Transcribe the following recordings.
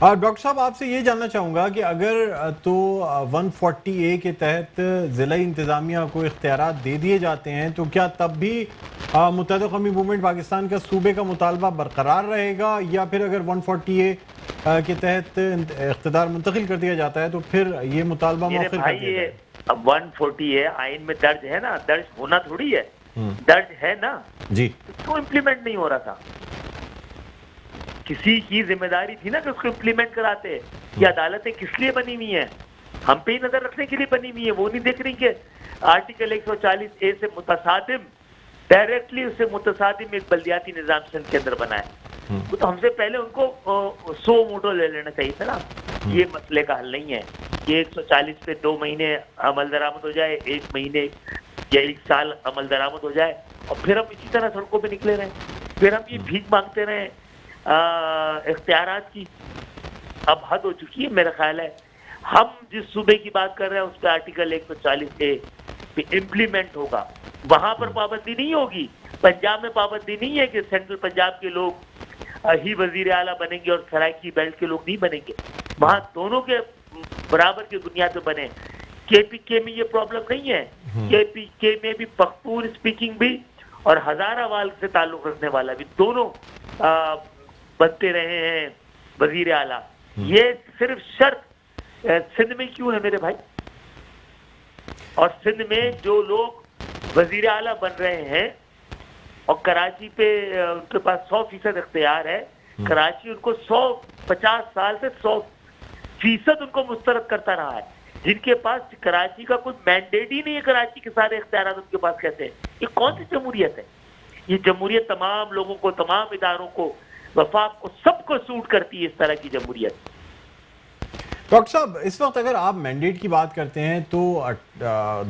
Doctor صاحب آپ سے یہ جاننا چاہوں گا کہ اگر تو 140A کے تحت ضلعی انتظامیہ کو اختیارات دے دیے جاتے ہیں تو کیا تب بھی متحدہ قومی موومنٹ پاکستان کا صوبے کا مطالبہ برقرار رہے گا، یا پھر اگر 140A کے تحت اقتدار منتقل کر دیا جاتا ہے تو پھر یہ مطالبہ میرے مؤخر کر بھائی دیا یہ جائے؟ 140 ہے، آئین میں درج ہے نا، درج ہونا تھوڑی ہے، درج ہے نا، جی کیوں امپلیمنٹ نہیں ہو رہا تھا؟ کسی کی ذمہ داری تھی نا کہ اس کو امپلیمنٹ کراتے. یہ عدالتیں کس لیے بنی ہوئی ہیں؟ ہم پہ ہی نظر رکھنے کے لیے بنی ہوئی ہیں. وہ نہیں دیکھ رہی کہ آرٹیکل 140A سے متصادم، ڈائریکٹلی اس سے متصادم ایک بلدیاتی نظام سندھ کے اندر بنا ہے. وہ تو ہم سے پہلے ان کو 100 موٹو لے لینا چاہیے تھا نا. یہ مسئلے کا حل نہیں ہے. یہ 140 پہ 2 مہینے عمل درآمد ہو جائے، 1 مہینے یا 1 سال عمل درآمد ہو جائے، اور پھر ہم اسی طرح سڑکوں پہ نکلے رہے، پھر ہم یہ بھیک مانگتے رہے اختیارات کی. اب حد ہو چکی ہے میرا خیال ہے. ہم جس صوبے کی بات کر رہے ہیں اس پہ آرٹیکل 140A پہ امپلیمنٹ ہوگا. وہاں پر پابندی نہیں ہوگی. پنجاب میں پابندی نہیں ہے کہ سینٹرل پنجاب کے لوگ ہی وزیر اعلیٰ بنیں گے اور سرائکی بیلٹ کے لوگ نہیں بنیں گے. وہاں دونوں کے برابر کی بنیاد پہ بنے. کے پی کے میں یہ پرابلم نہیں ہے. کے پی کے میں بھی پختون اسپیکنگ بھی اور ہزارہ وال سے تعلق رکھنے والا بھی دونوں بنتے رہے ہیں وزیر اعلیٰ. یہ صرف شرط سندھ میں کیوں ہے میرے بھائی؟ اور سندھ میں جو لوگ وزیر اعلیٰ بن رہے ہیں اور کراچی پہ ان کے پاس 100% اختیار ہے، کراچی ان کو 50 سال سے 100% ان کو مسترد کرتا رہا ہے. جن کے پاس کراچی کا کوئی مینڈیٹ ہی نہیں ہے، کراچی کے سارے اختیارات ان کے پاس کیسے ہیں؟ یہ کون سی جمہوریت ہے؟ یہ جمہوریت تمام لوگوں کو، تمام اداروں کو، وفاق کو، سب کو سوٹ کرتی ہے اس طرح کی جمہوریت. ڈاکٹر صاحب اس وقت اگر آپ مینڈیٹ کی بات کرتے ہیں تو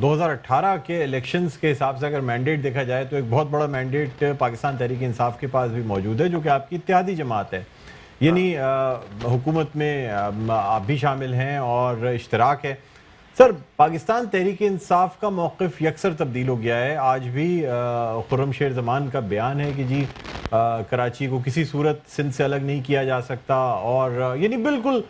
2018 کے الیکشنز کے حساب سے اگر مینڈیٹ دیکھا جائے تو ایک بہت بڑا مینڈیٹ پاکستان تحریک انصاف کے پاس بھی موجود ہے، جو کہ آپ کی اتحادی جماعت ہے. یعنی حکومت میں آپ بھی شامل ہیں اور اشتراک ہے. سر، پاکستان تحریک انصاف کا موقف یکسر تبدیل ہو گیا ہے. آج بھی خرم شیر زمان کا بیان ہے کہ جی کراچی کو کسی صورت سندھ سے الگ نہیں کیا جا سکتا، اور یعنی بالکل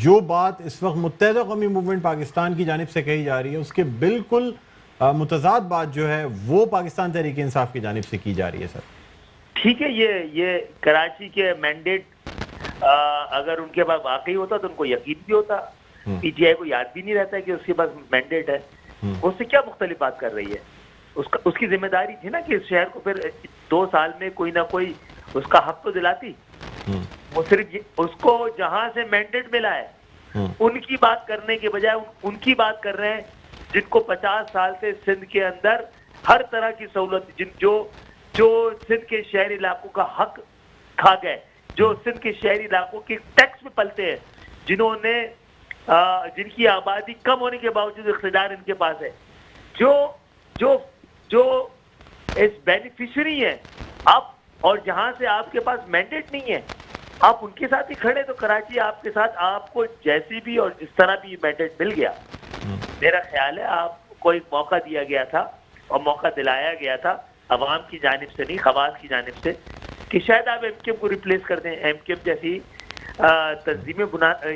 جو بات اس وقت متحدہ قومی موومنٹ پاکستان کی جانب سے کہی جا رہی ہے اس کے بالکل متضاد بات جو ہے وہ پاکستان تحریک انصاف کی جانب سے کی جا رہی ہے. سر ٹھیک ہے، یہ کراچی کے مینڈیٹ اگر ان کے پاس واقعی ہوتا تو ان کو یقین بھی ہوتا. پی ٹی آئی کو یاد بھی نہیں رہتا ہے کہ اس کے پاس مینڈیٹ ہے. اس سے کیا مختلف بات کر رہی ہے؟ اس کی ذمہ داری تھی نا کہ اس شہر کو پھر 2 سال میں کوئی نہ کوئی اس کا حق تو دلاتی. وہ صرف اس کو جہاں سے مینڈیٹ ملا ہے ان کی بات کرنے کے بجائے ان کی بات کر رہے ہیں جن کو 50 سال سے سندھ کے اندر ہر طرح کی سہولت، جو سندھ کے شہری علاقوں کا حق کھا گئے، جو سندھ کے شہری علاقوں کے ٹیکس میں پلتے ہیں، جن کی آبادی کم ہونے کے باوجود اقتدار ان کے پاس ہے، جو اس بینیفیشری ہیں آپ، اور جہاں سے آپ کے پاس مینڈیٹ نہیں ہے آپ ان کے ساتھ ہی کھڑے. تو کراچی آپ کے ساتھ آپ کو جیسی بھی اور جس طرح بھی مینڈیٹ مل گیا، میرا خیال ہے آپ کو ایک موقع دیا گیا تھا اور موقع دلایا گیا تھا عوام کی جانب سے نہیں، خواص کی جانب سے، کہ شاید آپ ایم کیو ایم کو ریپلیس کر دیں. ایم کیو ایم جیسی تنظیمیں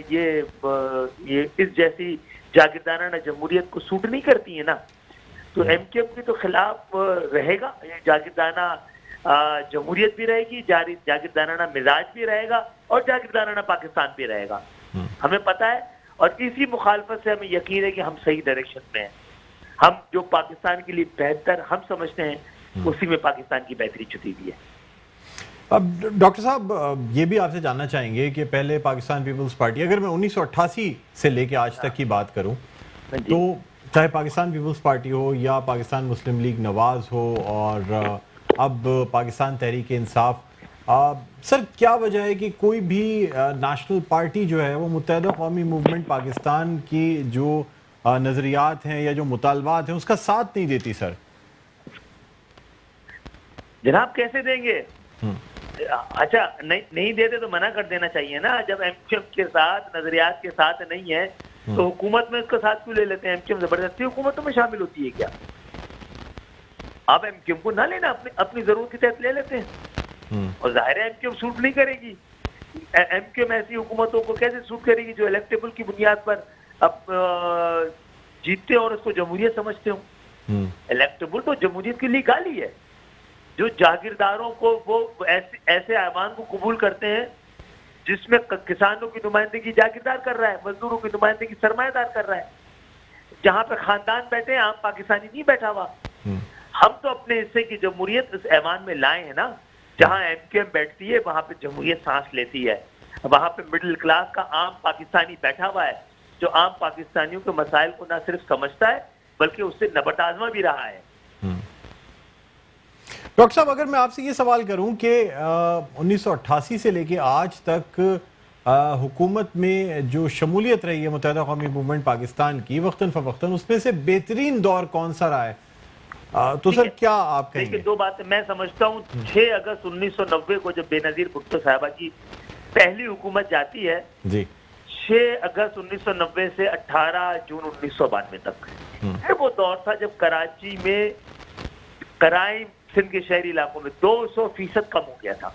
یہ اس جیسی جاگیردانہ جمہوریت کو سوٹ نہیں کرتی ہیں نا. تو ایم کیو ایم کے تو خلاف رہے گا. جاگیردانہ جمہوریت بھی رہے گی، جاگیردانہ مزاج بھی رہے گا، اور جاگیردانہ پاکستان بھی رہے گا. ہمیں پتہ ہے، اور اسی مخالفت سے ہمیں یقین ہے کہ ہم صحیح ڈائریکشن میں ہیں. ہم جو پاکستان کے لیے بہتر ہم سمجھتے ہیں اسی میں پاکستان کی بہتری چھپی ہوئی ہے. اب ڈاکٹر صاحب یہ بھی آپ سے جاننا چاہیں گے کہ پہلے پاکستان پیپلز پارٹی، اگر میں 1988 سے لے کے آج تک کی بات کروں تو چاہے پاکستان پیپلز پارٹی ہو یا پاکستان مسلم لیگ نواز ہو اور اب پاکستان تحریک انصاف، سر کیا وجہ ہے کہ کوئی بھی نیشنل پارٹی جو ہے وہ متحدہ قومی موومنٹ پاکستان کی جو نظریات ہیں یا جو مطالبات ہیں اس کا ساتھ نہیں دیتی؟ سر جناب کیسے دیں گے؟ اچھا نہیں دیتے تو منع کر دینا چاہیے نا. جب ایم کیو ایم کے ساتھ نظریات کے ساتھ نہیں ہے تو حکومت میں اس کا ساتھ کیوں لے لیتے ہیں؟ ایم کیو ایم زبردستی حکومتوں میں شامل ہوتی ہے کیا؟ آپ ایم کیو ایم کو نہ لینا، اپنی ضرورت کے تحت لے لیتے ہیں، اور ظاہر ہے ایم کیو ایم سوٹ نہیں کرے گی. ایم کیو ایم ایسی حکومتوں کو کیسے سوٹ کرے گی جو الیکٹیبل کی بنیاد پر اب جیتتے اور اس کو جمہوریت سمجھتے ہوں؟ الیکٹیبل تو جمہوریت کے لیے گالی ہے. جو جاگیرداروں کو وہ ایسے ایوان کو قبول کرتے ہیں جس میں کسانوں کی نمائندگی جاگیردار کر رہا ہے, مزدوروں کی نمائندگی سرمایہ دار کر رہا ہے, جہاں پہ خاندان بیٹھے ہیں عام پاکستانی نہیں بیٹھا ہوا. ہم تو اپنے حصے کی جمہوریت اس ایوان میں لائے ہیں نا, جہاں ایم کیو ایم بیٹھتی ہے وہاں پہ جمہوریت سانس لیتی ہے, وہاں پہ مڈل کلاس کا عام پاکستانی بیٹھا ہوا ہے جو عام پاکستانیوں کے مسائل کو نہ صرف سمجھتا ہے بلکہ اس سے نبرد آزما بھی رہا ہے. ڈاکٹر صاحب, اگر میں آپ سے یہ سوال کروں کہ 1988 سے لے کے آج تک حکومت میں جو شمولیت رہی ہے متحدہ قومی موومنٹ پاکستان کی وقتاً فوقتاً, اس میں سے بہترین دور کون سا رہا ہے, تو سر کیا آپ کہیں گے؟ دو باتیں میں سمجھتا ہوں. 6 اگست 1990 کو جب بے نظیر بھٹو صاحبہ کی پہلی حکومت جاتی ہے, جی 6 اگست 1990 سے 18 جون 1992 تک, وہ دور تھا جب کراچی میں کرائم سندھ کے شہری علاقوں میں 200% کم ہو گیا تھا,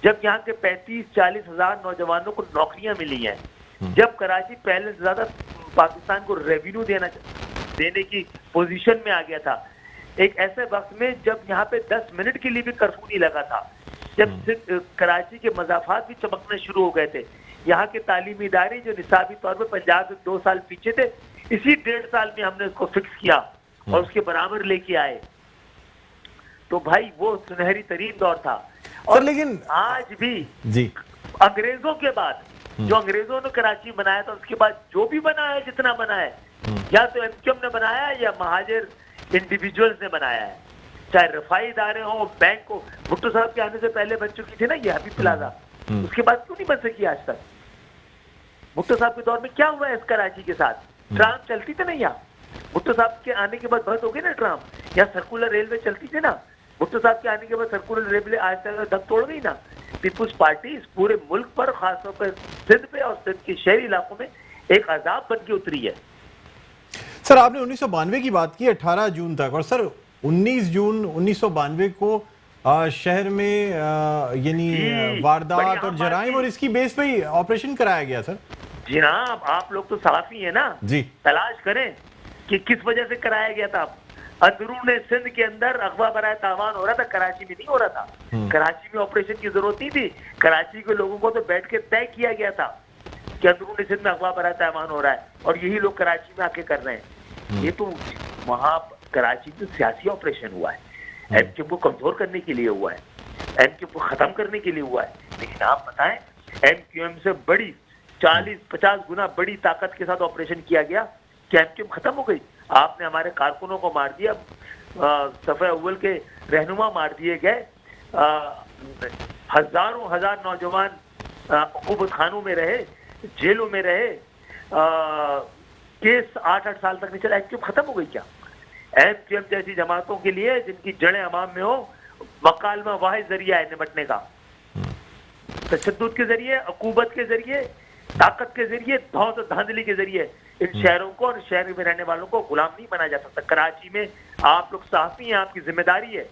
جب یہاں کے 35-40 ہزار نوجوانوں کو نوکریاں ملی ہیں, جب کراچی پہلے سے زیادہ پاکستان کو ریونیو دینے کی پوزیشن میں آ گیا تھا, ایک ایسے وقت میں جب یہاں پہ 10 منٹ کے لیے بھی کرفیو نہیں لگا تھا, جب کراچی کے مضافات بھی چمکنے شروع ہو گئے تھے, یہاں کے تعلیمی ادارے جو نصابی طور پہ پنجاب سے 2 سال پیچھے تھے, اسی 1.5 سال میں ہم نے اس کو فکس کیا اور اس کے برابر لے کے آئے. تو بھائی وہ سنہری ترین دور تھا. اور لیکن آج بھی جی انگریزوں کے بعد جو انگریزوں نے کراچی بنایا تھا, اس کے بعد جو بھی بنا ہے جتنا بنا ہے, یا تو ایم کیو ایم نے بنایا ہے یا مہاجر انڈیویجولز نے بنایا ہے, چاہے رفائی ادارے ہوں, بینک ہو. بھٹو صاحب کے آنے سے پہلے بن چکی تھی نا یہ حبیب پلازا, اس کے بعد کیوں نہیں بن سکی آج تک؟ بھٹو صاحب کے دور میں کیا ہوا ہے اس کراچی کے ساتھ؟ ٹرام چلتی تھی نا یہاں, بھٹو صاحب کے آنے کے بعد بند ہو گئی نا ٹرام, یہاں سرکولر ریلوے چلتی تھی نا, بھٹو صاحب کے آنے کے بعد سرکولر ریلوے آج تک دھک توڑ گئی نا. پیپلز پارٹی اس پورے ملک پر, خاص طور پر سندھ پہ اور سندھ کے شہری علاقوں میں ایک عذاب بن کے اتری ہے. سر آپ نے 1992 کی بات کی 18 جون تک, اور سر 19 جون 1992 کو شہر میں یعنی واردات اور جرائم اور اس کی بیس پہ ہی آپریشن کرایا گیا سر. جناب آپ لوگ تو صحافی ہیں نا, جی تلاش کریں کہ کس وجہ سے کرایا گیا تھا. اندرون سندھ کے اندر اغوا برائے تاوان ہو رہا تھا, کراچی میں نہیں ہو رہا تھا. کراچی میں آپریشن کی ضرورت نہیں تھی, کراچی کے لوگوں کو تو بیٹھ کے طے کیا گیا تھا کہ اندرون سندھ میں اغوا برائے تاوان ہو رہا ہے, اور یہی لوگ کراچی میں آ کے کر رہے ہیں. یہ تو وہاں کراچی میں سیاسی آپریشن ہوا ہے, ایم کیو ایم کو کمزور کرنے کے لیے ہوا ہے, ایم کیو ایم کو ختم کرنے کے لیے ہوا ہے. لیکن آپ بتائیں, ایم کیو ایم سے بڑی 40-50 گنا بڑی طاقت کے ساتھ آپریشن کیا گیا, کیا ایم کیو ایم ختم ہو گئی؟ آپ نے ہمارے کارکنوں کو مار دیا, صفحہ اول کے رہنما مار دیے گئے, ہزاروں ہزار نوجوان حکومت خانوں میں رہے, جیلوں میں رہے, کیس 8-8 سال تک نہیں چلا. ایم کیو ایم ختم ہو گئی کیا؟ ایم کیو ایم جیسی جماعتوں کے لیے جن کی جڑیں عوام میں ہو, مکالمہ واحد ذریعہ ہے نمٹنے کا, تشدد کے ذریعے, عقوبت کے ذریعے, طاقت کے ذریعے, دھوس و دھاندلی کے ذریعے. ان شہروں کو اور شہر میں رہنے والوں کو غلام نہیں بنا جا سکتا. کراچی میں آپ لوگ صحافی ہیں, آپ کی ذمہ داری ہے,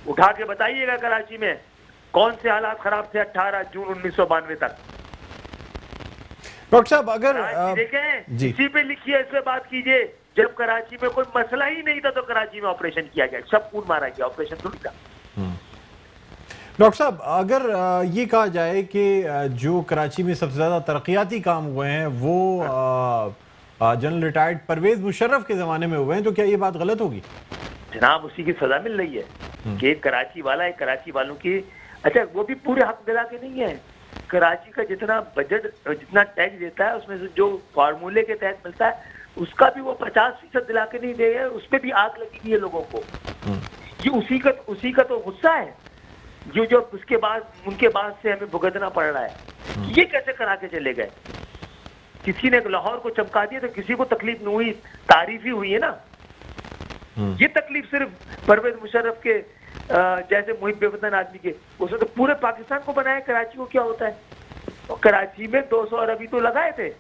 اٹھا کے بتائیے گا کراچی میں کون سے حالات خراب تھے 18 جون 1992 تک. ڈاکٹر صاحب اگر دیکھیں اسی پہ لکھیے, اس پہ بات کیجئے. جب کراچی میں کوئی مسئلہ ہی نہیں تھا تو کراچی میں آپریشن کیا گیا, سب خون مارا گیا, آپریشن تھوڑی تھا. ڈاکٹر صاحب اگر یہ کہا جائے کہ جو کراچی میں سب سے زیادہ ترقیاتی کام ہوئے ہیں وہ جنرل ریٹائرڈ پرویز مشرف کے زمانے میں ہوئے ہیں, تو کیا یہ بات غلط ہوگی؟ جناب اسی کی سزا مل رہی ہے کہ ایک کراچی والا, ایک کراچی والوں کی, اچھا وہ بھی پورے حق دلا کے نہیں ہے. کراچی کا جتنا بجٹ, جتنا ٹیکس دیتا ہے اس میں سے جو فارمولے کے تحت ملتا ہے اس کا بھی وہ 50% دلا کے نہیں دے گا, اس پہ بھی آگ لگی ہوئی ہے لوگوں کو. یہ اسی کا تو غصہ ہے جو اس کے بعد ان کے بعد سے ہمیں بھگتنا پڑ رہا ہے. یہ کیسے کرا کے چلے گئے؟ کسی نے لاہور کو چمکا دیا تو کسی کو تکلیف نہیں ہوئی, تعریف ہی ہوئی ہے نا. یہ تکلیف صرف پرویز مشرف کے جیسے محب بے وطن آدمی کے, اس نے تو پورے پاکستان کو بنایا. کراچی کو کیا ہوتا ہے؟ اور کراچی میں 200 ارب ہی تو لگائے تھے.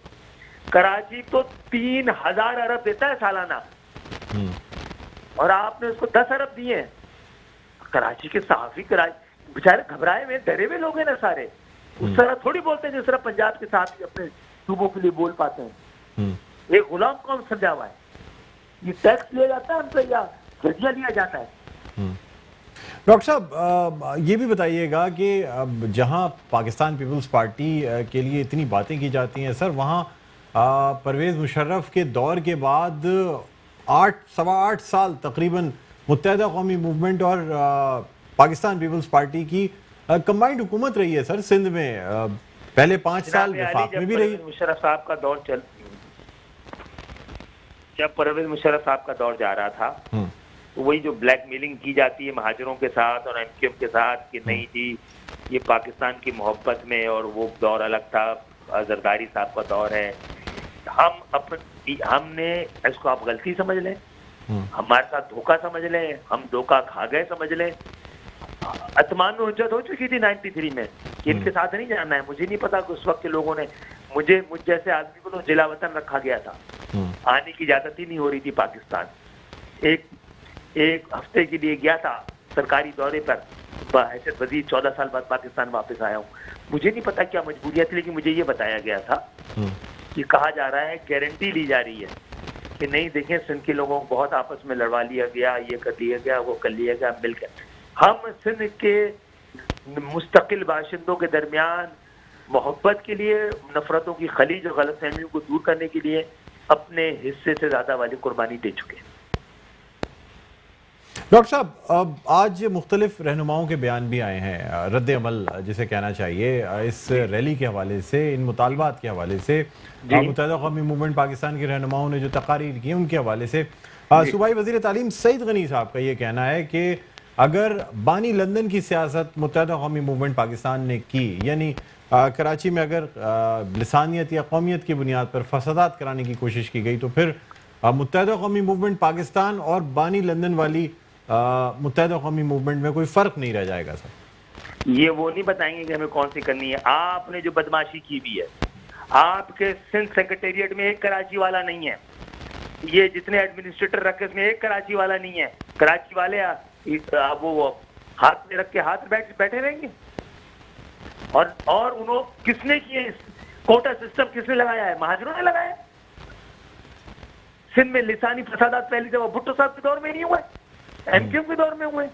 کراچی تو 3000 ارب دیتا ہے سالانہ, اور آپ نے اس کو 10 ارب دیے ہیں. کراچی کے صحافی بےچارے گھبرائے ہوئے, ڈرے ہوئے لوگ ہیں نا سارے. اس طرح تھوڑی بولتے ہیں جس طرح پنجاب کے ساتھ ہی اپنے صوبوں کے لیے بول پاتے ہیں. ایک غلام کون سمجھا ہوا ہے؟ یہ ٹیکس لیا جاتا ہے ہم سے یا جزیہ لیا جاتا ہے؟ ڈاکٹر صاحب یہ بھی بتائیے گا کہ جہاں پاکستان پیپلز پارٹی کے لیے اتنی باتیں کی جاتی ہیں سر، وہاں پرویز مشرف کے دور کے بعد 8 سال تقریباً متحدہ قومی موومنٹ اور پاکستان پیپلز پارٹی کی کمبائنڈ حکومت رہی ہے سر سندھ میں. پہلے 5 سال وفاق میں بھی رہی. مشرف صاحب کا دور جب پرویز مشرف صاحب کا دور جا رہا تھا تو وہی جو بلیک میلنگ کی جاتی ہے مہاجروں کے ساتھ اور ایم کیو ایم کے ساتھ کہ نہیں جی یہ پاکستان کی محبت میں، اور وہ دور الگ تھا، زرداری صاحب کا دور ہے. ہم نے اس کو آپ غلطی سمجھ لیں، ہمارے ساتھ دھوکہ سمجھ لیں، ہم دھوکہ کھا گئے سمجھ لیں. اطمان میں حجت ہو چکی تھی 93 میں کہ ان کے ساتھ نہیں جانا ہے. مجھے نہیں پتا کہ اس وقت کے لوگوں نے مجھ جیسے آدمی کو جلا وطن رکھا گیا تھا، آنے کی اجازت ہی نہیں ہو رہی تھی پاکستان. ایک ہفتے کے لیے گیا تھا سرکاری دورے پر بحیثیت وزیر، 14 سال بعد پاکستان واپس آیا ہوں. مجھے نہیں پتا کیا مجبوریت تھی، لیکن مجھے یہ بتایا گیا تھا، یہ کہا جا رہا ہے، گارنٹی لی جا رہی ہے کہ نہیں دیکھیں سندھ کے لوگوں کو بہت آپس میں لڑوا لیا گیا، یہ کر لیا گیا، وہ کر لیا گیا مل کر. ہم سندھ کے مستقل باشندوں کے درمیان محبت کے لیے، نفرتوں کی خلیج اور غلط فہمیوں کو دور کرنے کے لیے اپنے حصے سے زیادہ والی قربانی دے چکے ہیں. ڈاکٹر صاحب اب آج مختلف رہنماؤں کے بیان بھی آئے ہیں، رد عمل جسے کہنا چاہیے اس ریلی کے حوالے سے، ان مطالبات کے حوالے سے. متحدہ قومی موومنٹ پاکستان کے رہنماؤں نے جو تقاریر کی ان کے حوالے سے صوبائی وزیر تعلیم سعید غنی صاحب کا یہ کہنا ہے کہ اگر بانی لندن کی سیاست متحدہ قومی موومنٹ پاکستان نے کی، یعنی کراچی میں اگر لسانیت یا قومیت کی بنیاد پر فسادات کرانے کی کوشش کی گئی تو پھر متحدہ قومی موومنٹ پاکستان اور بانی لندن والی متحدہ قومی موومنٹ میں کوئی فرق نہیں رہ جائے گا سر. یہ وہ نہیں بتائیں گے کہ ہمیں کون سی کرنی ہے. آپ نے جو بدماشی کی بھی ہے، آپ کے سندھ سیکریٹریٹ میں ایک کراچی والا نہیں ہے. یہ جتنے ایڈمنسٹریٹر رکھے اس میں ایک کراچی والا نہیں ہے. کراچی والے وہ ہاتھ میں رکھ کے ہاتھ بیٹھے رہیں گے. اور انہوں کس نے کیے؟ کوٹا سسٹم کس نے لگایا ہے؟ مہاجروں نے لگایا. سندھ میں لسانی فسادات پہلی دفعہ بھٹو صاحب کے دور میں نہیں ہوئے، ایم کیو کے دور میں ہوئے.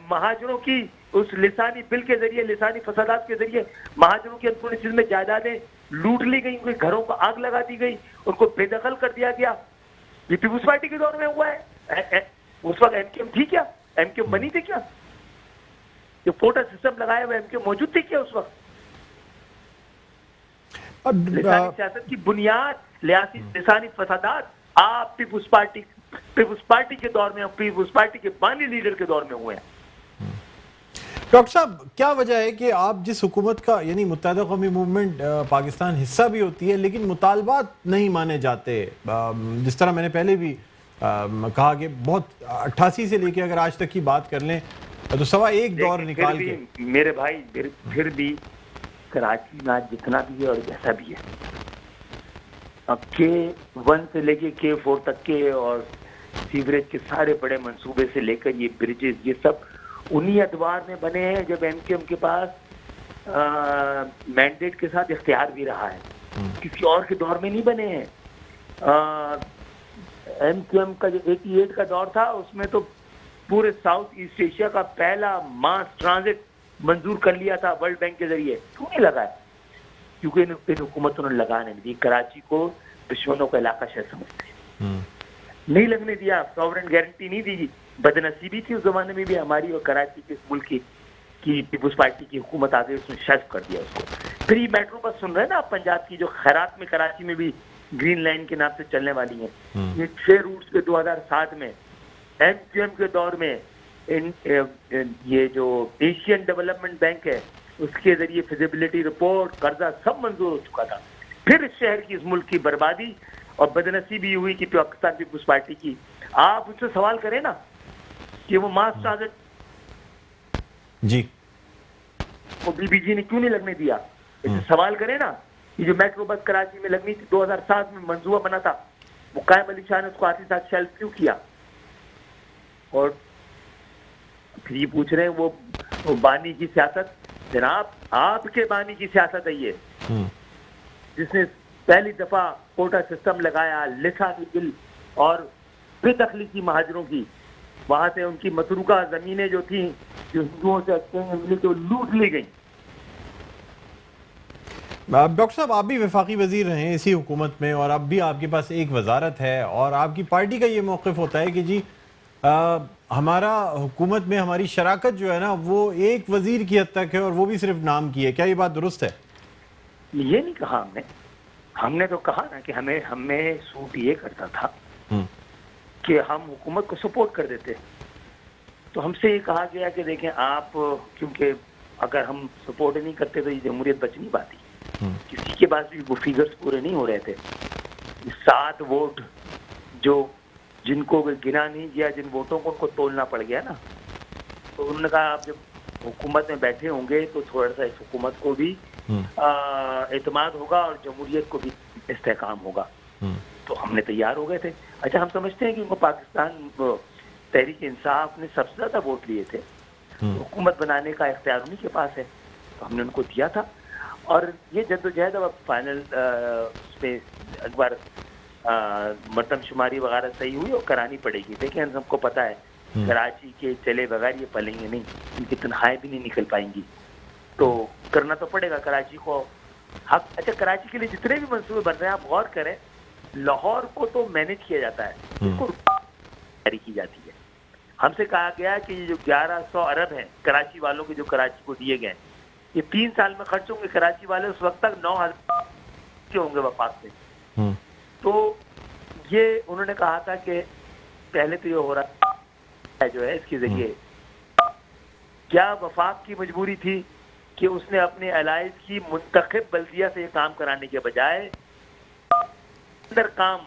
مہاجروں کی اس لسانی بل کے ذریعے، لسانی فسادات کے ذریعے مہاجروں کی اندرونی چیز میں جائیدادیں لوٹ لی گئی، ان کے گھروں کو آگ لگا دی گئی، ان کو بے دخل کر دیا گیا. یہ پیپلز پارٹی کے دور میں ہوا ہے. اس وقت ایم کیو تھی کیا؟ ایم کیو بنی تھی کیا؟ جو کوٹا سسٹم لگایا ہوا ایم کیو موجود تھی کیا اس وقت؟ لسانی سیاست کی بنیاد لسانی فسادات آپ پیپلز پارٹی کے دور میں، پیپلز پارٹی کے بانی لیڈر کے دور میں ہوئے ہیں. ڈاکٹر صاحب کیا وجہ ہے کہ آپ جس حکومت کا یعنی متحدہ قومی موومنٹ پاکستان حصہ بھی ہوتی ہے لیکن مطالبات نہیں مانے جاتے؟ جس طرح میں نے پہلے بھی کہا کہ بہت 88 سے لے کے اگر آج تک کی بات کر لیں تو سوا ایک دور نکال کے میرے بھائی پھر بھی کراچی میں جتنا بھی ہے اور جیسا بھی ہے، اب K1 سے لے کے K4 تک کے اور سیوریج کے سارے بڑے منصوبے سے لے کر یہ بریجز، یہ سب انہی ادوار میں بنے ہیں جب ایم کیو ایم کے پاس مینڈیٹ کے ساتھ اختیار بھی رہا ہے. کسی اور کے دور میں نہیں بنے ہیں. ایم کیو ایم کا جو 88 کا دور تھا اس میں تو پورے ساؤتھ ایسٹ ایشیا کا پہلا ماس ٹرانزٹ منظور کر لیا تھا ورلڈ بینک کے ذریعے. کیوں نہیں لگا ہے؟ کیونکہ ان حکومتوں نے لگانے نہیں دی. کراچی کو دشمنوں کا علاقہ شہر سمجھتے ہیں، نہیں لگنے دیا. ساورن گارنٹی نہیں دی. بدنصیبی تھی اس زمانے میں بھی ہماری، اور کراچی کے اس ملک کی پیپلز پارٹی کی حکومت آ گئی، اس نے شرف کر دیا اس کو. پھر یہ میٹرو بس سن رہے ہیں نا آپ پنجاب کی، جو خیرات میں کراچی میں بھی گرین لائن کے نام سے چلنے والی ہیں. یہ 6 روٹس پہ 2007 میں ایم کیو ایم کے دور میں یہ جو ایشین ڈیولپمنٹ بینک ہے اس کے ذریعے فیزیبلٹی رپورٹ، قرضہ سب منظور ہو چکا تھا. پھر اس شہر کی، اس ملک کی بربادی اور بدنصیبی ہوئی کہ پاکستان پیپلز پارٹی کی. آپ ان سے سوال کریں نا کہ وہ ماس ٹرانزٹ جی وہ بی جی نے کیوں نہیں لگنے دیا. سوال کریں نا یہ جو میٹرو بس کراچی میں لگنی تھی 2007 میں منصوبہ بنا تھا، وہ قائم علی شاہ نے اس کو آتی ساتھ شیلف کیوں کیا؟ اور پھر یہ پوچھ رہے ہیں وہ بانی کی سیاست جناب آپ کے بانی کی سیاست ہے یہ، ہم، جس نے پہلی دفعہ کوٹا سسٹم لگایا، لسانی بل اور بے دخلی کی مہاجروں کی، وہاں سے ان کی متروکہ زمینیں جو تھیں جو ہندوؤں سے ملی تو لوٹ لی گئیں. ڈاکٹر صاحب آپ بھی وفاقی وزیر رہے ہیں اسی حکومت میں، اور اب بھی آپ کے پاس ایک وزارت ہے، اور آپ کی پارٹی کا یہ موقف ہوتا ہے کہ جی ہمارا حکومت میں ہماری شراکت جو ہے نا وہ ایک وزیر کی حد تک ہے، اور وہ بھی صرف نام کی ہے. کیا یہ بات درست ہے؟ یہ نہیں کہا ہم نے تو کہا نا کہ ہمیں سوٹ یہ کرتا تھا ہم، کہ ہم حکومت کو سپورٹ کر دیتے. تو ہم سے یہ کہا گیا کہ دیکھیں آپ، کیونکہ اگر ہم سپورٹ نہیں کرتے تو یہ جمہوریت بچ نہیں پاتی. ہم، کسی کے پاس بھی وہ فیگرز پورے نہیں ہو رہے تھے. 7 ووٹ جو جن کو گنا نہیں گیا، جن ووٹوں کو ان کو تولنا پڑ گیا نا، تو انہوں نے کہا آپ جب حکومت میں بیٹھے ہوں گے تو تھوڑا سا اس حکومت کو بھی ہم، اعتماد ہوگا اور جمہوریت کو بھی استحکام ہوگا. ہم، تو ہم نے تیار ہو گئے تھے. اچھا ہم سمجھتے ہیں کہ ان کو پاکستان تحریک انصاف نے سب سے زیادہ ووٹ لیے تھے، ہم، حکومت بنانے کا اختیار انہیں کے پاس ہے، تو ہم نے ان کو دیا تھا. اور یہ جدوجہد اب فائنل اس پہ ایک بار مردم شماری وغیرہ صحیح ہوئی اور کرانی پڑے گی. دیکھیں ہم کو پتہ ہے کراچی کے چلے بغیر یہ پلیں گے نہیں، ان کی تنخواہیں بھی نہیں نکل پائیں گی، تو کرنا تو پڑے گا کراچی کو حق. اچھا کراچی کے لیے جتنے بھی منصوبے بن رہے ہیں آپ غور کریں، لاہور کو تو مینج کیا جاتا ہے، اس کو جاری کی جاتی ہے. ہم سے کہا گیا کہ یہ جو 1100 ارب ہیں کراچی والوں کے جو کراچی کو دیے گئے یہ 3 سال میں خرچ ہوں گے. کراچی والے اس وقت تک 9,000 کے ہوں گے وفاق سے. ہم، تو یہ انہوں نے کہا تھا کہ پہلے تو یہ ہو رہا ہے جو ہے اس کے ذریعے کیا وفاق کی مجبوری تھی کہ اس نے اپنے علائد کی منتخب بلدیہ سے یہ کام کرانے کے بجائے اندر کام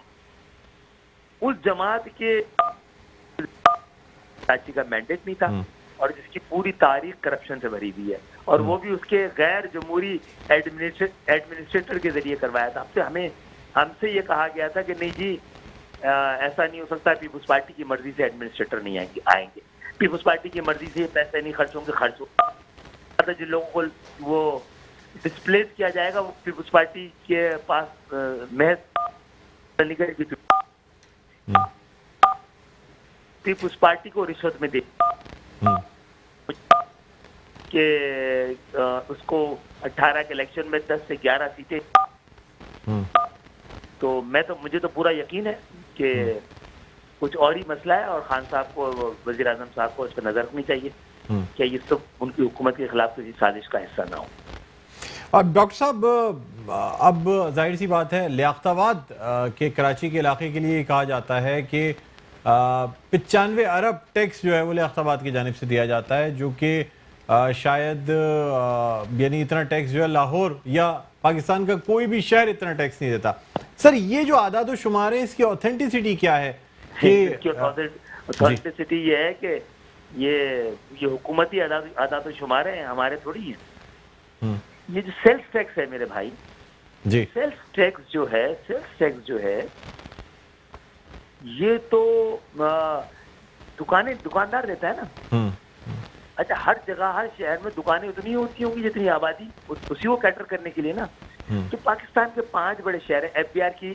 اس جماعت کے کراچی کا مینڈیٹ نہیں تھا اور جس کی پوری تاریخ کرپشن سے بھری ہوئی ہے، اور وہ بھی اس کے غیر جمہوری ایڈمنسٹریٹر کے ذریعے کروایا تھا. ہم سے یہ کہا گیا تھا کہ نہیں جی ایسا نہیں ہو سکتا، پیپلز پارٹی کی مرضی سے ایڈمنسٹریٹر نہیں آئیں گے، پیپلز پارٹی کی مرضی سے یہ پیسے نہیں خرچ ہوں گے. خرچ ہوگا جن لوگوں کو وہ ڈسپلیس کیا جائے گا وہ پیپلز پارٹی کے پاس محض پیپلز پارٹی کو رشوت میں دے کہ اس کو 18 کے الیکشن میں 10 سے 11 سیٹیں. تو مجھے تو پورا یقین ہے کہ کچھ اور ہی مسئلہ ہے، اور خان صاحب کو، وزیر اعظم صاحب کو اس پر نظر رکھنی چاہیے کہ یہ سب ان کی حکومت کے خلاف کسی سازش کا حصہ نہ ہو. اب ڈاکٹر صاحب اب ظاہر سی بات ہے لیاقت آباد کے کراچی کے علاقے کے لیے کہا جاتا ہے کہ 95 ارب ٹیکس جو ہے وہ لیاقت آباد کی جانب سے دیا جاتا ہے، جو کہ شاید یعنی اتنا ٹیکس جو ہے لاہور یا پاکستان کا کوئی بھی شہر اتنا ٹیکس نہیں دیتا. سر یہ جو اعداد و شمار ہے اس کی اوتھینٹسٹی کیا ہے؟ کہ اوتھینٹسٹی یہ ہے کہ یہ حکومتی اعداد و شمار ہیں، ہمارے تھوڑی ہیں. یہ جو سیلس ٹیکس ہے میرے بھائی، جی سیلس ٹیکس جو ہے یہ تو دکاندار دیتا ہے نا. اچھا ہر جگہ ہر شہر میں دکانیں اتنی ہوتی ہوں گی جتنی آبادی، اسی کو کیٹر کرنے کے لیے نا. تو پاکستان کے 5 بڑے شہر ہیں، ایف بی آر کی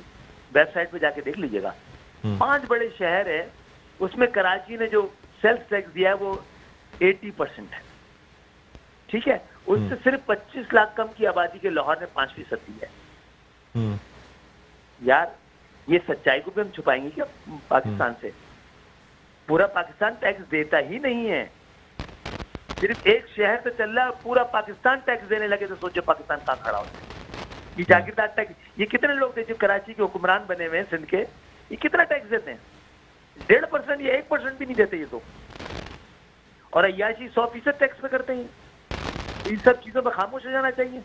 ویب سائٹ پہ جا کے دیکھ لیجیے گا، 5 بڑے شہر ہیں، اس میں کراچی نے جو سیلس ٹیکس دیا ہے وہ 80% ہے. ٹھیک ہے، اس سے صرف 25 لاکھ کم کی آبادی کے لاہور نے 5% دی ہے. یار یہ سچائی کو بھی ہم چھپائیں گے کیا پاکستان سے؟ پورا پاکستان ٹیکس دیتا ہی نہیں ہے، صرف ایک شہر سے چل رہا ہے، پورا پاکستان ٹیکس دینے لگے تو سوچو پاکستان کہاں کھڑا ہوتا ہے. یہ جاگیردار ٹیکس، یہ کتنے لوگ تھے جو کراچی کے حکمران بنے ہوئے ہیں سندھ کے، یہ کتنا ٹیکس دیتے ہیں؟ 1.5% یا 1% بھی نہیں دیتے یہ تو، اور عیاشی 100% ٹیکس پہ کرتے ہیں. ان سب چیزوں پہ خاموش ہو جانا چاہیے.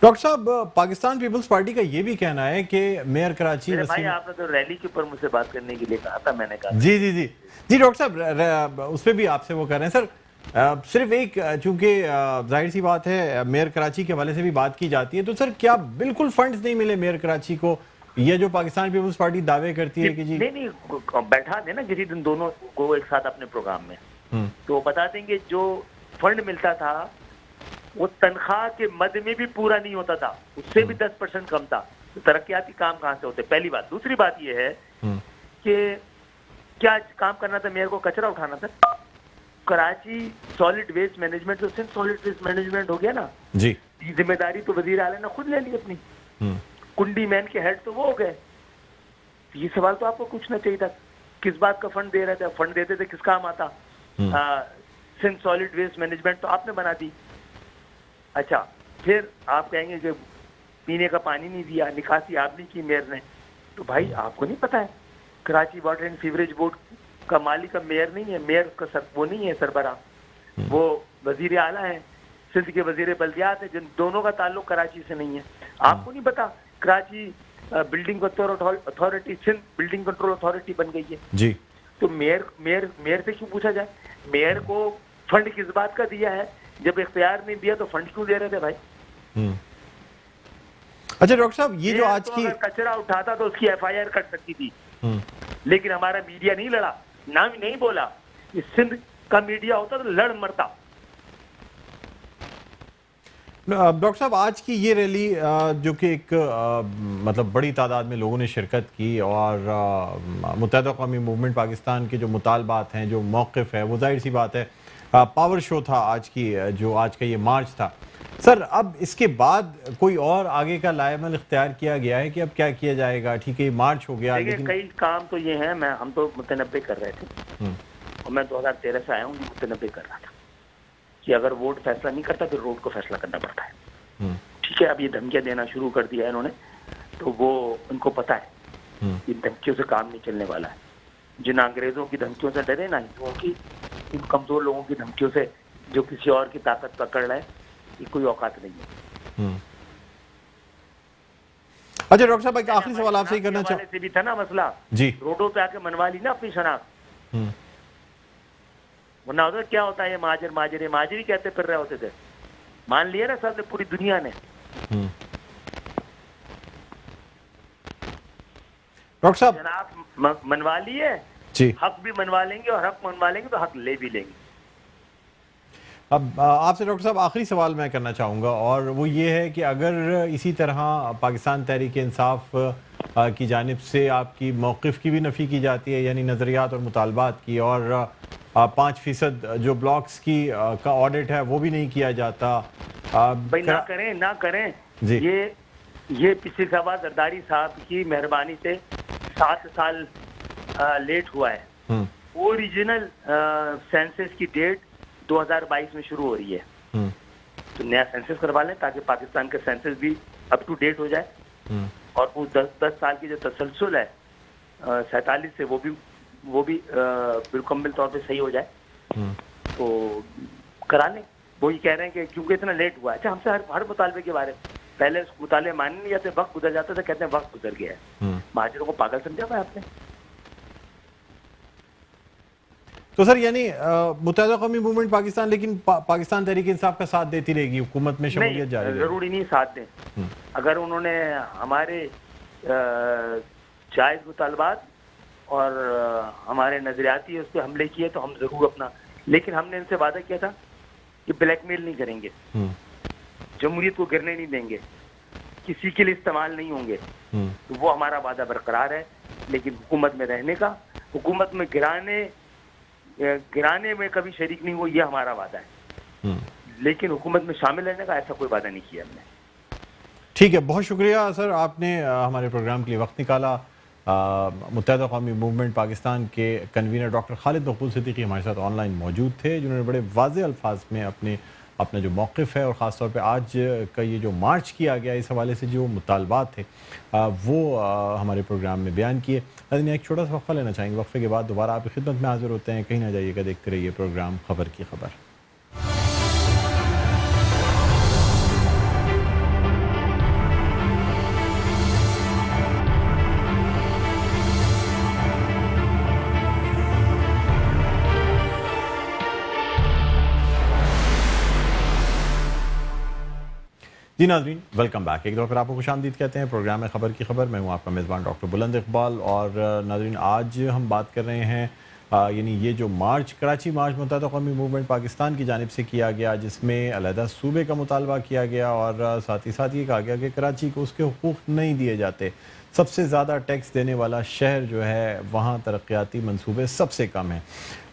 ڈاکٹر صاحب پاکستان پیپلز پارٹی کا یہ بھی کہنا ہے کہ میئر کراچی میرے بھائی آپ نے تو ریلی کے اوپر مجھ سے بات کرنے کے لیے کہا تھا، میں نے کہا جی ڈاکٹر صاحب اس پہ بھی آپ سے وہ کر رہے ہیں. سر صرف ایک چونکہ ظاہر سی بات ہے میئر کراچی کے حوالے سے بھی بات کی جاتی ہے، تو سر کیا بالکل فنڈز نہیں ملے میئر کراچی کو؟ یہ جو پاکستان پیپلز پارٹی دعوے کرتی ہے کہ جی نہیں بیٹھا دیں نا کسی دن دونوں کو ایک ساتھ اپنے پروگرام میں، تو بتا دیں گے جو فنڈ ملتا تھا وہ تنخواہ کے مد میں بھی پورا نہیں ہوتا تھا, اس سے بھی 10% کم تھا. تو ترقیاتی کام کہاں سے ہوتے؟ پہلی بات. دوسری بات یہ ہے کہ کیا کام کرنا تھا میئر کو؟ کچرا اٹھانا تھا. کراچی سالڈ ویسٹ مینجمنٹ تو صرف سالڈ ویسٹ مینجمنٹ ہو گیا نا جی. یہ ذمہ داری تو وزیر اعلیٰ نے خود لے لی اپنی. کنڈی مین کے ہیڈ تو وہ ہو گئے. یہ سوال تو آپ کو پوچھنا چاہیے تھا کس بات کا فنڈ دے رہے تھے, فنڈ دیتے تھے کس کام آتا؟ سندھ سالڈ ویسٹ مینجمنٹ تو آپ نے بنا دی. اچھا پھر آپ کہیں گے کہ پینے کا پانی نہیں دیا, نکاسی آپ نہیں کی میئر نے. تو بھائی آپ کو نہیں پتا ہے Karachi water and sewerage board کا مالک اب میئر نہیں ہے, میئر کا وہ نہیں ہے سربراہ, وہ وزیر اعلیٰ ہیں. سندھ کے وزیر بلدیات ہیں جن دونوں کا تعلق کراچی سے نہیں ہے. آپ کو نہیں پتا Karachi building authority Sindh building control authority بن گئی ہے جی. تو میئر سے کیوں پوچھا جائے؟ میئر کو فنڈ کس بات کا دیا ہے؟ جب اختیار نہیں دیا تو فنڈ کیوں دے رہے تھے بھائی؟ اچھا ڈاکٹر صاحب یہ جو آج کی اگر کچرا اٹھاتا تو اس کی ایف آئی آر کٹ سکتی تھی, لیکن ہمارا میڈیا نہیں لڑا, نام ہی نہیں بولا. یہ سندھ کا میڈیا ہوتا تو لڑ مرتا. ڈاکٹر صاحب آج کی یہ ریلی جو کہ ایک مطلب بڑی تعداد میں لوگوں نے شرکت کی اور متحدہ قومی موومنٹ پاکستان کے جو مطالبات ہیں, جو موقف ہے, وہ ظاہر سی بات ہے پاور شو تھا آج کی, جو آج کا یہ مارچ تھا. سر اب اس کے بعد کوئی اور آگے کا لائے عمل اختیار کیا گیا ہے کہ اب کیا کیا جائے گا؟ ٹھیک ہے یہ مارچ ہو گیا, لیکن کئی کام تو یہ ہیں, ہم تو متنبع کر رہے تھے اور میں 2013 سے آیا ہوں متنبع کر رہا تھا کہ اگر ووٹ فیصلہ نہیں کرتا پھر روڈ کو فیصلہ کرنا پڑتا ہے. ٹھیک ہے اب یہ دھمکیاں دینا شروع کر دیا ہے انہوں نے, تو وہ ان کو پتا ہے ان دھمکیوں سے کام نہیں چلنے والا ہے. جن انگریزوں کی دھمکیوں سے ڈرے نا ہندوؤں کی, ان کمزور لوگوں کی دھمکیوں سے جو کسی اور کی طاقت پکڑ رہا ہے, یہ کوئی اوقات نہیں ہے. اچھا ڈاکٹر صاحب ایک آخری سوال آپ سے ہی کرنا چاہوں. سے بھی تھا نا مسئلہ جی, روڈوں پہ آ کے منوا لی نا اپنی شناخت, ورنہ ادھر کیا ہوتا ہے یہ ماجر ہی کہتے پھر رہے ہوتے تھے. مان لیا نا سب نے, پوری دنیا نے. ڈاکٹر صاحب شناخت منوا لی ہے, جی, حق بھی منوا لیں گے, اور حق منوا لیں گے تو حق لے بھی لیں گے. اب آپ سے ڈاکٹر صاحب آخری سوال میں کرنا چاہوں گا, اور وہ یہ ہے کہ اگر اسی طرح پاکستان تحریک انصاف کی جانب سے آپ کی موقف کی بھی نفی کی جاتی ہے, یعنی نظریات اور مطالبات کی, اور 5% جو بلاکس کی کا آڈٹ ہے وہ بھی نہیں کیا جاتا. بھائی نہ کریں جی, یہ پچھلی سبھا زرداری صاحب کی مہربانی سے 7 سال لیٹ ہوا ہے. اوریجنل سینسس کی ڈیٹ 2022 میں شروع ہو رہی ہے, تو نیا سینسس کروا لیں تاکہ پاکستان کا سینسس بھی اپ ٹو ڈیٹ ہو جائے, اور وہ 10 سال کی جو تسلسل ہے 47 سے وہ بھی بالکمل طور پہ صحیح ہو جائے. تو کرا لیں. وہ یہ کہہ رہے ہیں کہ کیونکہ اتنا لیٹ ہوا ہے. اچھا ہم سے ہر مطالبے کے بارے میں پہلے مطالبے ماننے نہیں جاتے, وقت گزر جاتا تھا, کہتے ہیں وقت گزر گیا ہے. مہاجروں کو پاگل سمجھا ہوا ہے آپ نے. تو سر یعنی متحدہ قومی موومنٹ پاکستان لیکن پاکستان تحریک انصاف کا ساتھ دیتی رہے گی, حکومت میں شمولیت جاری رہے گی؟ ضروری نہیں ساتھ دیں. اگر انہوں نے ہمارے جائز مطالبات اور ہمارے نظریاتی اس پہ حملے کیے تو ہم ضرور اپنا, لیکن ہم نے ان سے وعدہ کیا تھا کہ بلیک میل نہیں کریں گے, جمہوریت کو گرنے نہیں دیں گے, کسی کے لیے استعمال نہیں ہوں گے. تو وہ ہمارا وعدہ برقرار ہے, لیکن حکومت میں رہنے کا, حکومت میں گرانے میں کبھی شریک نہیں ہو, یہ ہمارا وعدہ ہے. لیکن حکومت میں شامل رہنے کا ایسا کوئی وعدہ نہیں کیا ہم نے. ٹھیک ہے, بہت شکریہ سر, آپ نے ہمارے پروگرام کے لیے وقت نکالا. متحدہ قومی موومنٹ پاکستان کے کنوینر ڈاکٹر خالد مقبول صدیقی ہمارے ساتھ آن لائن موجود تھے, جنہوں نے بڑے واضح الفاظ میں اپنا جو موقف ہے اور خاص طور پہ آج کا یہ جو مارچ کیا گیا اس حوالے سے جو مطالبات تھے وہ ہمارے پروگرام میں بیان کیے. ایک چھوٹا سا وقفہ لینا چاہیں گے, وقفے کے بعد دوبارہ آپ کی خدمت میں حاضر ہوتے ہیں. کہیں نہ جائیے گا, دیکھتے رہیے پروگرام خبر کی خبر. جی ناظرین, ویلکم بیک. ایک دفعہ پھر آپ کو خوش آمدید کہتے ہیں پروگرام میں خبر کی خبر. میں ہوں آپ کا میزبان ڈاکٹر بلند اقبال. اور ناظرین آج ہم بات کر رہے ہیں یعنی یہ جو مارچ کراچی مارچ متحدہ قومی موومنٹ پاکستان کی جانب سے کیا گیا، جس میں علیحدہ صوبے کا مطالبہ کیا گیا اور ساتھ ہی ساتھ یہ کہا گیا کہ کراچی کو اس کے حقوق نہیں دیے جاتے، سب سے زیادہ ٹیکس دینے والا شہر جو ہے وہاں ترقیاتی منصوبے سب سے کم ہیں۔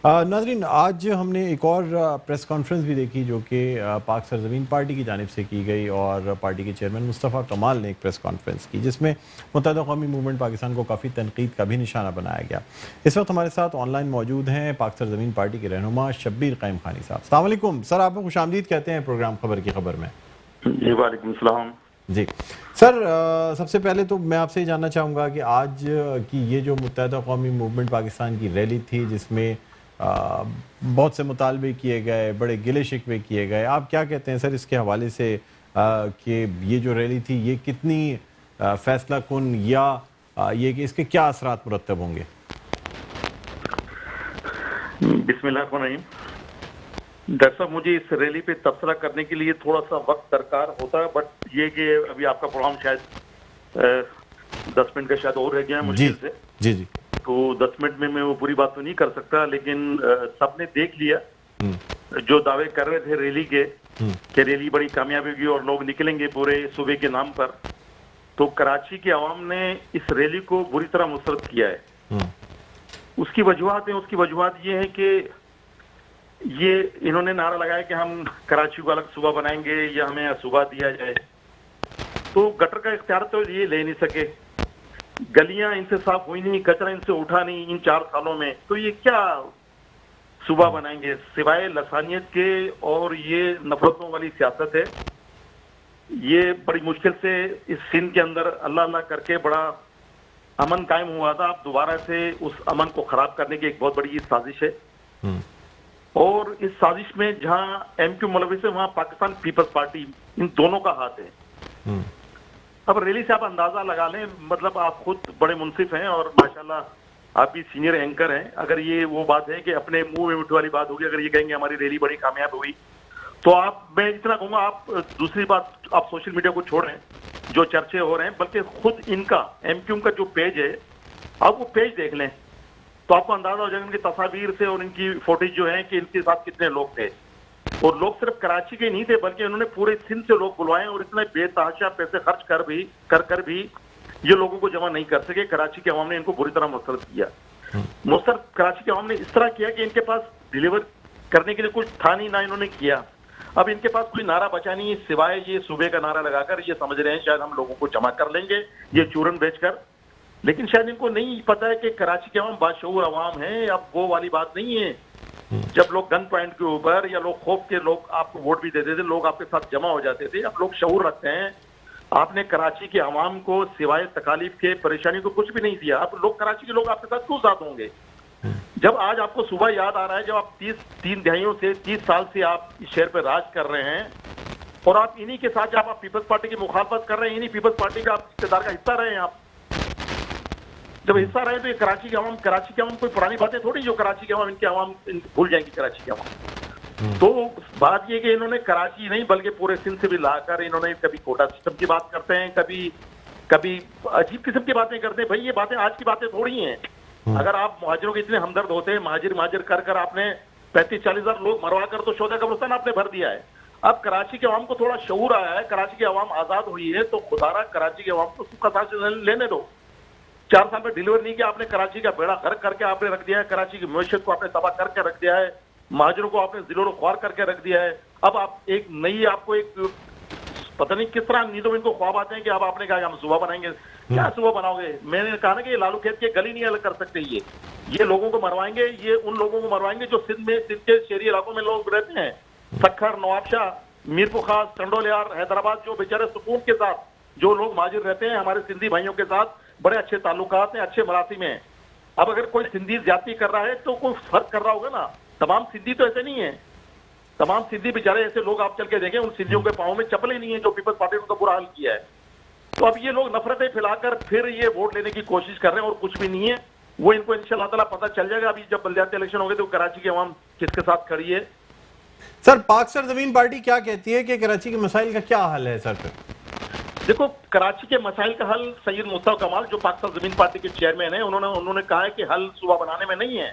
ناظرین، آج ہم نے ایک اور پریس کانفرنس بھی دیکھی جو کہ پاک سرزمین پارٹی کی جانب سے کی گئی، اور پارٹی کے چیئرمین مصطفیٰ کمال نے ایک پریس کانفرنس کی جس میں متحدہ قومی موومنٹ پاکستان کو کافی تنقید کا بھی نشانہ بنایا گیا۔ اس وقت ہمارے ساتھ آن لائن موجود ہیں پاک سرزمین پارٹی کے رہنما شبیر قائم خانی صاحب۔ السلام علیکم سر، آپ کو خوش آمدید کہتے ہیں پروگرام خبر کی خبر میں۔ جی وعلیکم السلام۔ جی سر، سب سے پہلے تو میں آپ سے یہ جاننا چاہوں گا کہ آج کی یہ جو متحدہ قومی موومنٹ پاکستان کی ریلی تھی جس میں بہت سے مطالبے کیے گئے، بڑے گلے شکوے کیے گئے، آپ کیا کہتے ہیں سر اس کے حوالے سے کہ یہ جو ریلی تھی یہ کتنی فیصلہ کن یا یہ کہ اس کے کیا اثرات مرتب ہوں گے؟ بسم اللہ الرحمن الرحیم۔ ڈاکٹر صاحب، مجھے اس ریلی پہ تبصرہ کرنے کے لیے تھوڑا سا وقت درکار ہوتا ہے، بٹ یہ کہ ابھی آپ کا پروگرام شاید 10 منٹ کا شاید اور رہ گیا ہے مشکل سے، جی تو 10 منٹ میں وہ پوری بات تو نہیں کر سکتا، لیکن سب نے دیکھ لیا جو دعوے کر رہے تھے ریلی کے کہ ریلی بڑی کامیابی ہوگی اور لوگ نکلیں گے پورے صوبے کے نام پر، تو کراچی کے عوام نے اس ریلی کو بری طرح مسترد کیا ہے۔ اس کی وجوہات یہ ہے کہ یہ انہوں نے نعرہ لگایا کہ ہم کراچی کو الگ صوبہ بنائیں گے یا ہمیں صوبہ دیا جائے، تو گٹر کا اختیار تو یہ لے نہیں سکے، گلیاں ان سے صاف ہوئی نہیں، کچرا ان سے اٹھا نہیں ان 4 سالوں میں، تو یہ کیا صوبہ بنائیں گے سوائے لسانیت کے، اور یہ نفرتوں والی سیاست ہے۔ یہ بڑی مشکل سے اس سندھ کے اندر اللہ اللہ کر کے بڑا امن قائم ہوا تھا، اب دوبارہ سے اس امن کو خراب کرنے کی ایک بہت بڑی سازش ہے، اور اس سازش میں جہاں ایم کیو ملوث ہے وہاں پاکستان پیپلز پارٹی، ان دونوں کا ہاتھ ہے۔ اب ریلی سے آپ اندازہ لگا لیں، مطلب آپ خود بڑے منصف ہیں اور ماشاءاللہ آپ بھی سینئر اینکر ہیں، اگر یہ وہ بات ہے کہ اپنے منہ میں مٹھے والی بات ہوگی، اگر یہ کہیں گے ہماری ریلی بڑی کامیاب ہوئی، تو میں اتنا کہوں گا، آپ دوسری بات آپ سوشل میڈیا کو چھوڑیں جو چرچے ہو رہے ہیں، بلکہ خود ان کا ایم کیو کا جو پیج ہے آپ وہ پیج دیکھ لیں تو آپ کو اندازہ ہو جائے گا ان کی تصاویر سے اور ان کی فوٹیج جو ہیں کہ ان کے ساتھ کتنے لوگ تھے، اور لوگ صرف کراچی کے نہیں تھے بلکہ انہوں نے پورے سندھ سے لوگ بلوائے، اور اتنے بے تحاشا پیسے خرچ کر بھی یہ لوگوں کو جمع نہیں کر سکے۔ کراچی کے عوام نے ان کو بری طرح مسترد کیا، کراچی کے عوام نے اس طرح کیا کہ ان کے پاس ڈیلیور کرنے کے لیے کچھ تھا نہیں، نہ انہوں نے کیا۔ اب ان کے پاس کوئی نعرہ بچا نہیں سوائے یہ صوبے کا نعرہ لگا کر یہ سمجھ رہے ہیں شاید ہم لوگوں کو جمع کر لیں گے یہ چورن بیچ کر، لیکن شاید ان کو نہیں پتا ہے کہ کراچی کے عوام باشعور عوام ہیں۔ اب وہ والی بات نہیں ہے جب لوگ گن پوائنٹ کے اوپر یا لوگ خوف کے لوگ آپ کو ووٹ بھی دیتے تھے، لوگ آپ کے ساتھ جمع ہو جاتے تھے، اب لوگ شعور رکھتے ہیں۔ آپ نے کراچی کے عوام کو سوائے تکالیف کے پریشانی کو کچھ بھی نہیں دیا، اب لوگ کراچی کے لوگ آپ کے ساتھ کیوں ساتھ ہوں گے؟ جب آج آپ کو صبح یاد آ رہا ہے جب آپ 30 سال سے آپ اس شہر پہ راج کر رہے ہیں، اور آپ انہی کے ساتھ جب آپ پیپلز پارٹی کی مخالفت کر رہے ہیں، انہی پیپلز پارٹی کا آپ اقتدار کا حصہ رہے ہیں، آپ جب حصہ رہے تو یہ کراچی کے عوام کوئی پرانی باتیں تھوڑی جو کراچی کے عوام ان کے عوام بھول جائیں گی کراچی کے عوام۔ تو بات یہ کہ انہوں نے کراچی نہیں بلکہ پورے سندھ سے بھی لا کر انہوں نے کبھی کوٹا سسٹم کی بات کرتے ہیں، کبھی عجیب قسم کی باتیں کرتے ہیں۔ بھائی یہ باتیں آج کی باتیں تھوڑی ہیں، اگر آپ مہاجروں کے اتنے ہمدرد ہوتے ہیں، مہاجر کر آپ نے 35-40 ہزار لوگ مروا کر تو شہداء قبرستان آپ نے بھر دیا ہے۔ اب کراچی کے عوام کو تھوڑا شعور آیا ہے، کراچی کے عوام آزاد ہوئی ہے، تو خدا را کراچی کے عوام کو سکھ کا سانس لینے دو۔ 4 سال میں ڈیلیور نہیں کیا آپ نے، کراچی کا بیڑا غرق کر کے آپ نے رکھ دیا ہے، کراچی کی معیشت کو آپ نے تباہ کر کے رکھ دیا ہے، مہاجروں کو آپ نے ذلت و خوار کر کے رکھ دیا ہے۔ اب آپ ایک نئی آپ کو ایک پتہ نہیں کس طرح نیندوں میں ان کو خواب آتے ہیں کہ اب آپ نے کہا کہ ہم صوبہ بنائیں گے۔ کیا صوبہ بناؤ گے؟ میں نے کہا نا کہ یہ لالو کھیت کے گلی نہیں الگ کر سکتے، یہ لوگوں کو مروائیں گے، یہ ان لوگوں کو مروائیں گے جو سندھ کے شہری علاقوں میں لوگ رہتے ہیں، سکھر، نواب شاہ، میرپور خاص، ٹنڈولیار، حیدرآباد، جو بیچارے سکون کے ساتھ جو لوگ مہاجر رہتے ہیں، ہمارے سندھی بھائیوں کے ساتھ بڑے اچھے تعلقات ہیں، اچھے مراسم ہیں۔ اب اگر کوئی سندھی زیادتی کر رہا ہے تو کوئی فرق کر رہا ہوگا نا، تمام سندھی تو ایسے نہیں ہیں، تمام سندھی بیچارے ایسے لوگ آپ چل کے دیکھیں ان سندھیوں کے پاؤں میں چپلیں نہیں ہیں جو پیپلز پارٹی نے تو برا حال کیا ہے۔ تو اب یہ لوگ نفرتیں پھیلا کر پھر یہ ووٹ لینے کی کوشش کر رہے ہیں اور کچھ بھی نہیں ہے، وہ ان کو انشاءاللہ تعالیٰ پتہ چل جائے گا ابھی جب بلدیاتی الیکشن ہو گئے تو کراچی کے عوام کس کے ساتھ کھڑی ہے۔ سر پاک سرزمین پارٹی کیا کہتی ہے کہ کراچی کے مسائل کا کیا حل ہے سر؟ دیکھو کراچی کے مسائل کا حل سید مصطفیٰ کمال جو پاک سرزمین پارٹی کے چیئرمین ہیں انہوں نے کہا ہے کہ حل صوبہ بنانے میں نہیں ہے،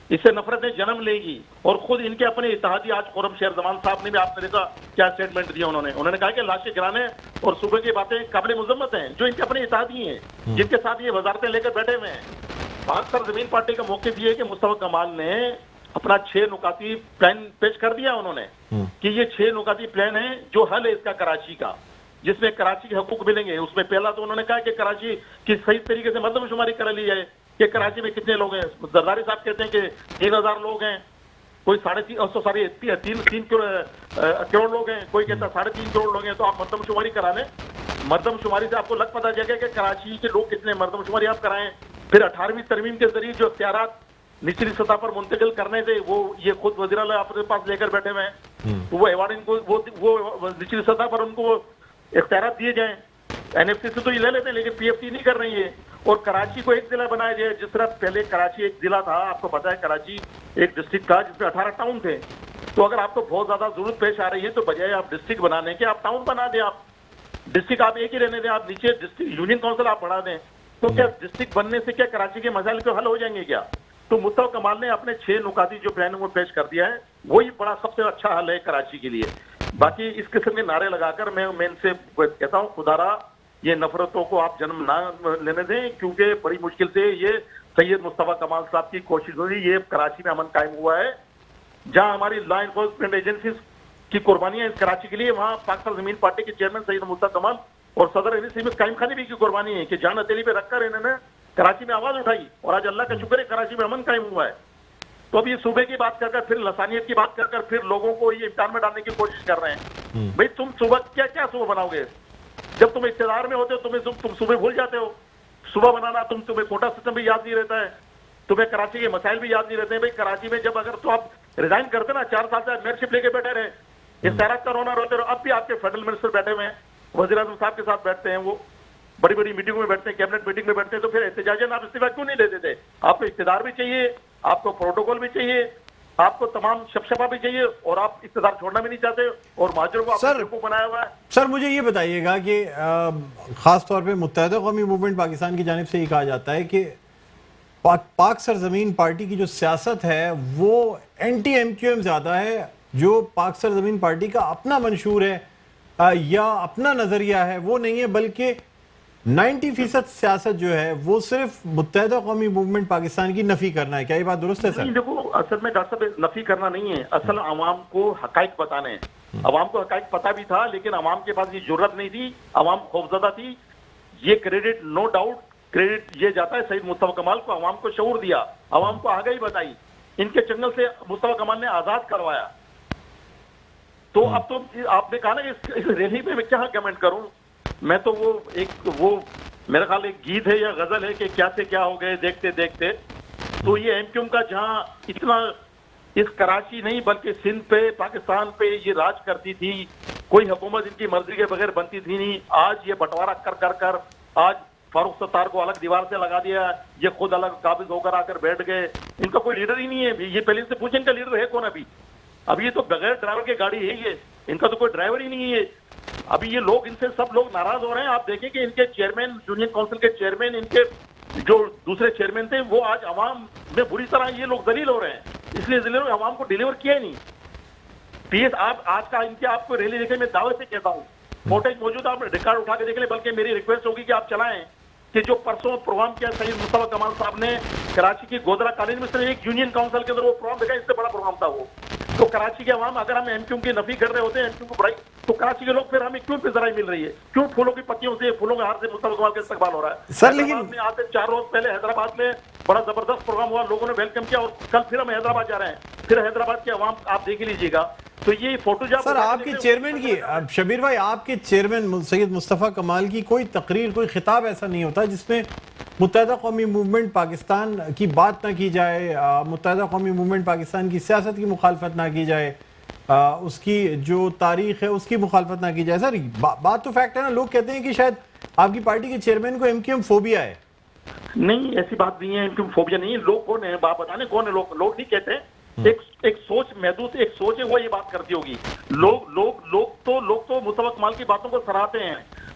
اس سے نفرتیں جنم لے گی. اور خود ان کے اپنے اتحادی آج خرم شہر زمان صاحب نے بھی آپ نے دیکھا کیا اسٹیٹمنٹ دیا انہوں نے کہا کہ لاشیں گرانے اور صبح کی باتیں قابل مذمت ہیں, جو ان کے اپنے اتحادی ہیں جن کے ساتھ یہ وزارتیں لے کر بیٹھے ہوئے ہیں. پاک سرزمین پارٹی کا موقف یہ ہے کہ مصطفیٰ کمال نے اپنا 6 نکاتی پلان پیش کر دیا انہوں نے کہ یہ 6 نکاتی پلان ہے جو حل ہے اس کا کراچی کا, جس میں کراچی کے حقوق ملیں گے. اس میں پہلا تو انہوں نے کہا کہ کراچی کی صحیح طریقے سے مردم شماری کر لی جائے کہ کراچی میں کتنے لوگ ہیں. زرداری صاحب کہتے ہیں کہ 3000 لوگ ہیں, کوئی 3.5 کروڑ لوگ ہیں, کوئی کہتا ہے 3.5 کروڑ لوگ ہیں. تو آپ مردم شماری کرا لیں, مردم شماری سے آپ کو لگ پتہ چلے گا کہ کراچی کے لوگ کتنے, مردم شماری آپ کرائیں. پھر 18ویں ترمیم کے ذریعے جو اختیارات نچلی سطح پر منتقل کرنے تھے وہ یہ خود وزیر اعلیٰ اپنے پاس لے کر بیٹھے ہوئے ہیں, تو وہ ایوارڈ ان کو وہ نچلی سطح پر ان کو اختیارات دیے جائیں. NFC سے تو یہ لے لیتے ہیں لیکن PFT نہیں کر رہی ہے. اور کراچی کو ایک ضلع بنایا جائے, جس طرح پہلے کراچی ایک ضلع تھا, آپ کو پتا ہے کراچی ایک ڈسٹرکٹ تھا جس میں 18 ٹاؤن تھے. تو اگر آپ کو بہت زیادہ ضرورت پیش آ رہی ہے تو بجائے آپ ڈسٹرکٹ بنانے کے آپ ٹاؤن بنا دیں. آپ ڈسٹرکٹ آپ ایک ہی رہنے دیں, آپ نیچے ڈسٹرکٹ یونین کونسل آپ بڑھا دیں. تو کیا ڈسٹرکٹ بننے سے کیا کراچی کے مسائل کو حل ہو جائیں گے کیا؟ تو مصطفیٰ کمال نے اپنے 6 نکاتی جو پلان وہ پیش کر دیا ہے, وہی بڑا سب سے اچھا حل ہے کراچی کے لیے. باقی اس قسم کے نعرے لگا کر میں ان سے کہتا ہوں خدارا یہ نفرتوں کو آپ جنم نہ لینے دیں, کیونکہ بڑی مشکل سے یہ سید مصطفیٰ کمال صاحب کی کوشش ہوئی. یہ کراچی میں امن قائم ہوا ہے, جہاں ہماری لا انفورسمنٹ ایجنسیز کی قربانیاں اس کراچی کے لیے, وہاں پاک سرزمین پارٹی کے چیئرمین سید مصطفیٰ کمال اور صدر قائم خانی بھی کی قربانی ہے کہ جان ہتھیلی پہ رکھ کر انہوں نے کراچی میں آواز اٹھائی. اور آج اللہ کا شکر ہے کراچی میں امن قائم ہوا ہے. تو اب یہ صوبے کی بات کر کر پھر لسانیت کی بات کر کر پھر لوگوں کو یہ امتحان میں ڈالنے کی کوشش کر رہے ہیں. بھائی تم صوبہ کیا صوبہ بناؤ گے؟ جب تم اقتدار میں ہوتے ہو تم صوبے بھول جاتے ہو. صوبہ بنانا تمہیں کوٹا سسٹم بھی یاد نہیں رہتا ہے, تمہیں کراچی کے مسائل بھی یاد نہیں رہتے ہیں. بھائی کراچی میں جب اگر تو آپ ریزائن کرتے نا 4 سال سے میئرشپ لے کے بیٹھے رہے, اختیارات کا رونا روتے رہو. اب بھی آپ کے فیڈرل منسٹر بیٹھے ہوئے ہیں, وزیر اعظم صاحب کے ساتھ بیٹھتے ہیں, وہ بڑی بڑی میٹنگوں میں بیٹھتے ہیں, کیبنٹ میٹنگ میں بیٹھتے ہیں. تو پھر احتجاجاً آپ استعفا کیوں نہیں لیتے تھے؟ آپ کو اقتدار بھی چاہیے, آپ کو پروٹوکول بھی چاہیے, آپ کو تمام شفشفا بھی چاہیے, اور آپ اقتدار چھوڑنا بھی نہیں چاہتے, اور مہاجروں کو آپ نے بنایا ہوا ہے. سر مجھے یہ بتائیے گا کہ خاص طور پہ متحدہ قومی موومنٹ پاکستان کی جانب سے یہ کہا جاتا ہے کہ پاک سرزمین پارٹی کی جو سیاست ہے وہ اینٹی MQM زیادہ ہے. جو پاک سرزمین پارٹی کا اپنا منشور ہے یا اپنا نظریہ ہے وہ نہیں ہے, بلکہ 90% سیاست جو ہے وہ صرف متحدہ قومی موومنٹ پاکستان کی نفی کرنا ہے. کیا یہ بات درست ہے سر؟ دیکھو اصل میں ڈاکٹر صاحب نفی کرنا نہیں ہے, اصل عوام کو حقائق بتانے ہیں. عوام کو حقائق پتہ بھی تھا لیکن عوام کے پاس یہ جرت نہیں تھی, عوام خوفزدہ تھی. یہ کریڈٹ نو ڈاؤٹ کریڈٹ یہ جاتا ہے سید مصطفیٰ کمال کو. عوام کو شعور دیا, عوام کو آگاہی بتائی, ان کے چنگل سے مصطفیٰ کمال نے آزاد کروایا. تو اب تو آپ نے کہا نا اس ریلی پہ میں کیا کمنٹ کروں. میں تو وہ میرا خیال ایک گیت ہے یا غزل ہے کہ کیا سے کیا ہو گئے دیکھتے دیکھتے. تو یہ MQM کا جہاں اتنا اس کراچی نہیں بلکہ سندھ پہ پاکستان پہ یہ راج کرتی تھی, کوئی حکومت ان کی مرضی کے بغیر بنتی تھی نہیں. آج یہ بٹوارا کر کر آج فاروق ستار کو الگ دیوار سے لگا دیا, یہ خود الگ قابض ہو کر آ کر بیٹھ گئے. ان کا کوئی لیڈر ہی نہیں ہے. یہ پہلے سے پوچھیں ان کا لیڈر ہے کون؟ ابھی یہ تو بغیر ڈرائیور کے گاڑی ہے, ان کا تو کوئی ڈرائیور ہی نہیں ہے. ابھی یہ لوگ ان سے سب لوگ ناراض ہو رہے ہیں. آپ دیکھیں کہ ان کے چیئرمین یونین کونسل کے چیئرمین, ان کے جو دوسرے چیئرمین تھے وہ آج عوام میں بری طرح یہ لوگ ذلیل ہو رہے ہیں. اس لیے ذلیل عوام کو ڈیلیور کیا ہی نہیں. آپ آج کا ان کے آپ کو ریلی دیکھیں, میں دعوے سے کہتا ہوں فوٹیج موجود, آپ ریکارڈ اٹھا کے دیکھ لیں. بلکہ میری ریکویسٹ ہوگی کہ آپ چلائیں کہ جو پرسوں پروگرام کیا سید مصطفیٰ کمال صاحب نے کراچی کی گودرا کالج میں صرف ایک یونین کونسل کے اندر وہ پروگرام دیکھا, اس سے بڑا پروگرام تھا وہ. تو کراچی کے عوام اگر ہم MQM کی نفی کر رہے ہوتے ہیں, MQM کو بڑھائی, تو کراچی کے لوگ پھر ہمیں کیوں پذیرائی مل رہی ہے؟ کیوں پھولوں کی پتیوں سے, پھولوں کے ہار سے مصطفیٰ کمال کا استقبال ہو رہا ہے؟ سر لیکن میں آتے 4 روز پہلے حیدرآباد میں بڑا زبردست پروگرام ہوا, لوگوں نے ویلکم کیا, اور کل پھر ہم حیدرآباد جا رہے ہیں. پھر حیدرآباد کے عوام آپ دیکھ لیجیے گا. تو یہ فوٹو جب سر آپ کے چیئرمین کی, شبیر بھائی آپ کے چیئرمین سید مصطفیٰ کمال کی کوئی تقریر کوئی خطاب ایسا نہیں ہوتا جس میں متحدہ قومی موومنٹ پاکستان کی بات نہ کی جائے, متحدہ قومی موومنٹ پاکستان کی سیاست کی مخالفت نہ کی جائے, اس کی جو تاریخ ہے اس کی مخالفت نہ کی جائے. سر بات تو فیکٹ ہے نا, لوگ کہتے ہیں کہ شاید آپ کی پارٹی کے چیئرمین کو MQM فوبیا ہے. نہیں, ایسی بات نہیں ہے. MQM فوبیا نہیں ہے. لوگ کون ہیں بات بتانے کون ہے؟ لوگ نہیں کہتے. ایک سوچ محدود ایک سوچ ہے, وہ یہ بات کرتی ہوگی. لوگ تو مصطفیٰ کمال کی باتوں کو سراہتے ہیں.